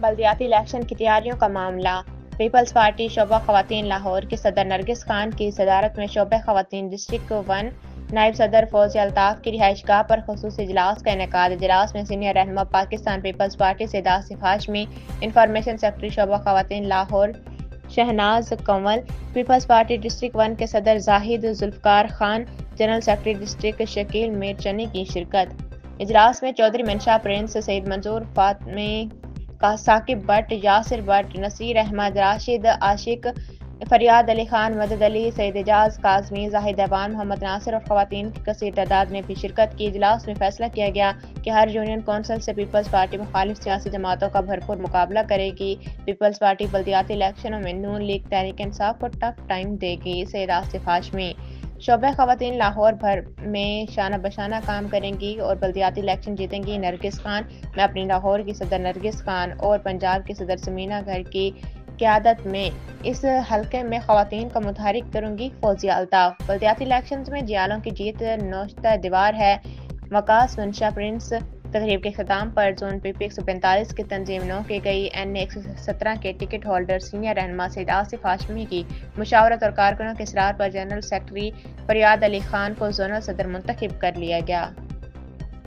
بلدیاتی الیکشن کی تیاریوں کا معاملہ۔ پیپلز پارٹی شعبہ خواتین لاہور کی صدر نرگس خان کی صدارت میں شعبہ خواتین ڈسٹرکٹ 1 نائب صدر فوزیہ الطاف کی رہائش گاہ پر خصوصی اجلاس کا انعقاد۔ اجلاس میں سینئر رہنما پاکستان پیپلز پارٹی سید آصف ہاشمی، انفارمیشن سیکرٹری شعبہ خواتین لاہور شہناز کنول، پیپلز پارٹی ڈسٹرکٹ 1 کے صدر Zahid Zulfiqar Khan, general secretary district Shakeel Mir Chinni کی شرکت۔ اجلاس میں چودھری منشا پرنس، سید منظور فاطمی، ثاقب بٹ، یاسر بٹ، نصیر احمد، راشد عاشق، فریاد علی خان، مدد علی، سید اعجاز کاظمی، زاہد ایوان، محمد ناصر اور خواتین کی کثیر تعداد نے بھی شرکت کی۔ اجلاس میں فیصلہ کیا گیا کہ ہر یونین کونسل سے پیپلز پارٹی مخالف سیاسی جماعتوں کا بھرپور مقابلہ کرے گی۔ پیپلز پارٹی بلدیاتی الیکشنوں میں نون لیگ تحریک انصاف کو ٹف ٹائم دے گی۔ سید آصف ہاشمی۔ شعبہ خواتین لاہور بھر میں شانہ بشانہ کام کریں گی اور بلدیاتی الیکشن جیتیں گی نرگس خان۔ میں اپنی لاہور کی صدر نرگس خان اور پنجاب کی صدر سمینا گھر کی قیادت میں اس حلقے میں خواتین کو متحرک کروں گی۔ فوزیہ الطاف۔ بلدیاتی الیکشنز میں جیالوں کی جیت نوشتہ دیوار ہے۔ وکاس منشا پرنس۔ تقریب کے اختتام پر زون پی پی 145 کی تنظیم 9 کی گئی این اے 117 کے ٹکٹ ہولڈر سینئر رہنما سید آصف ہاشمی کی مشاورت اور کارکنوں کے اصرار پر جنرل سیکرٹری فریاد علی خان کو زونل صدر منتخب کر لیا گیا۔